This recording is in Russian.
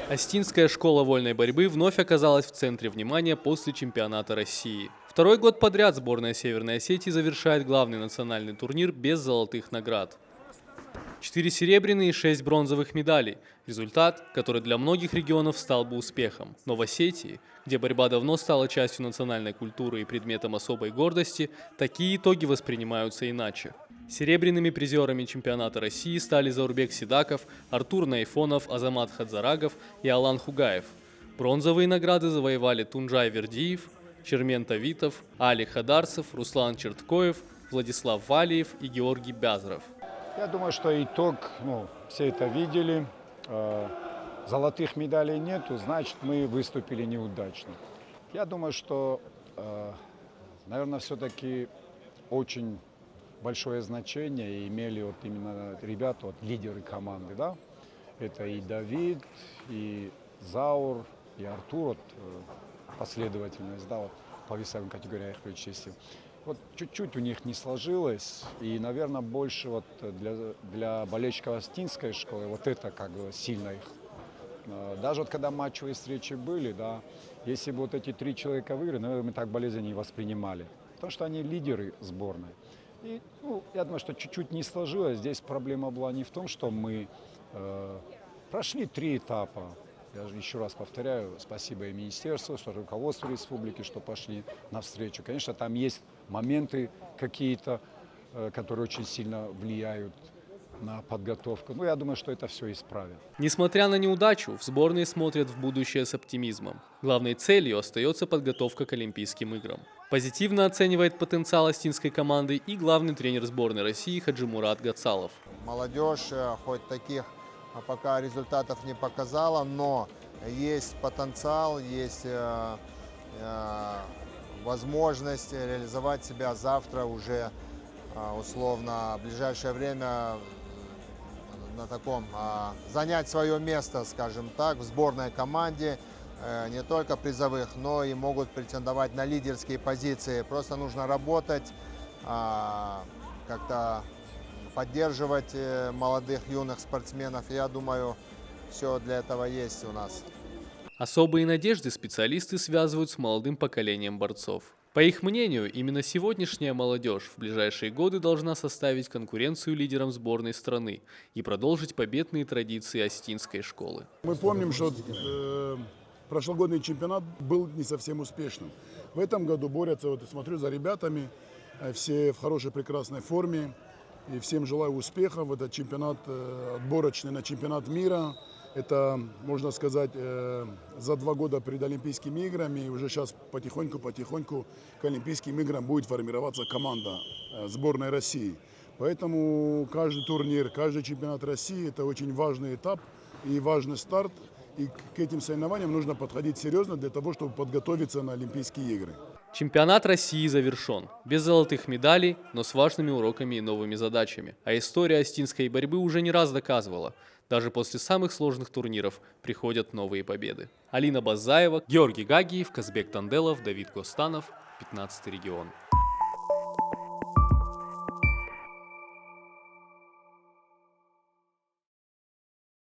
Остинская школа вольной борьбы вновь оказалась в центре внимания после чемпионата России. Второй год подряд сборная Северной Осетии завершает главный национальный турнир без золотых наград. 4 серебряные и 6 бронзовых медалей. Результат, который для многих регионов стал бы успехом. Но в Осетии, где борьба давно стала частью национальной культуры и предметом особой гордости, такие итоги воспринимаются иначе. Серебряными призерами чемпионата России стали Заурбек Сидаков, Артур Найфонов, Азамат Хадзарагов и Алан Хугаев. Бронзовые награды завоевали Тунджай Вердиев, Чермен Тавитов, Али Хадарцев, Руслан Черткоев, Владислав Валиев и Георгий Бязров. Я думаю, что итог, все это видели. Золотых медалей нету, значит, мы выступили неудачно. Я думаю, что, наверное, все-таки очень большое значение имели вот именно ребята, вот лидеры команды, да. Это и Давид, и Заур, и Артур, вот, последовательность, да, вот, по весовым категориям их вычислил. Вот чуть-чуть у них не сложилось, и, наверное, больше вот для болельщиков Остинской школы вот это как бы сильно их. Даже вот когда матчевые встречи были, да, если бы вот эти 3 человека выиграли, наверное, мы так болезненно не воспринимали, потому что они лидеры сборной. И, я думаю, что чуть-чуть не сложилось. Здесь проблема была не в том, что мы прошли 3 этапа. Я еще раз повторяю, спасибо и министерству, что руководству республики, что пошли навстречу. Конечно, там есть моменты какие-то, которые очень сильно влияют на подготовку. Но я думаю, что это все исправят. Несмотря на неудачу, в сборной смотрят в будущее с оптимизмом. Главной целью остается подготовка к Олимпийским играм. Позитивно оценивает потенциал остинской команды и главный тренер сборной России Хаджимурат Гацалов. Молодежь хоть таких пока результатов не показала, но есть потенциал, есть возможность реализовать себя завтра уже условно в ближайшее время на таком занять свое место, скажем так, в сборной команде, не только призовых, но и могут претендовать на лидерские позиции. Просто нужно работать, как-то поддерживать молодых, юных спортсменов. Я думаю, все для этого есть у нас. Особые надежды специалисты связывают с молодым поколением борцов. По их мнению, именно сегодняшняя молодежь в ближайшие годы должна составить конкуренцию лидерам сборной страны и продолжить победные традиции остинской школы. Мы помним, что прошлогодний чемпионат был не совсем успешным. В этом году борются, вот смотрю за ребятами, все в хорошей, прекрасной форме. И всем желаю успехов. Это чемпионат отборочный на чемпионат мира. Это, можно сказать, за 2 года перед Олимпийскими играми. И уже сейчас потихоньку к Олимпийским играм будет формироваться команда сборной России. Поэтому каждый турнир, каждый чемпионат России – это очень важный этап и важный старт. И к этим соревнованиям нужно подходить серьезно для того, чтобы подготовиться на Олимпийские игры. Чемпионат России завершен. Без золотых медалей, но с важными уроками и новыми задачами. А история остинской борьбы уже не раз доказывала. Даже после самых сложных турниров приходят новые победы. Алина Базаева, Георгий Гагиев, Казбек Танделов, Давид Костанов, 15-й регион.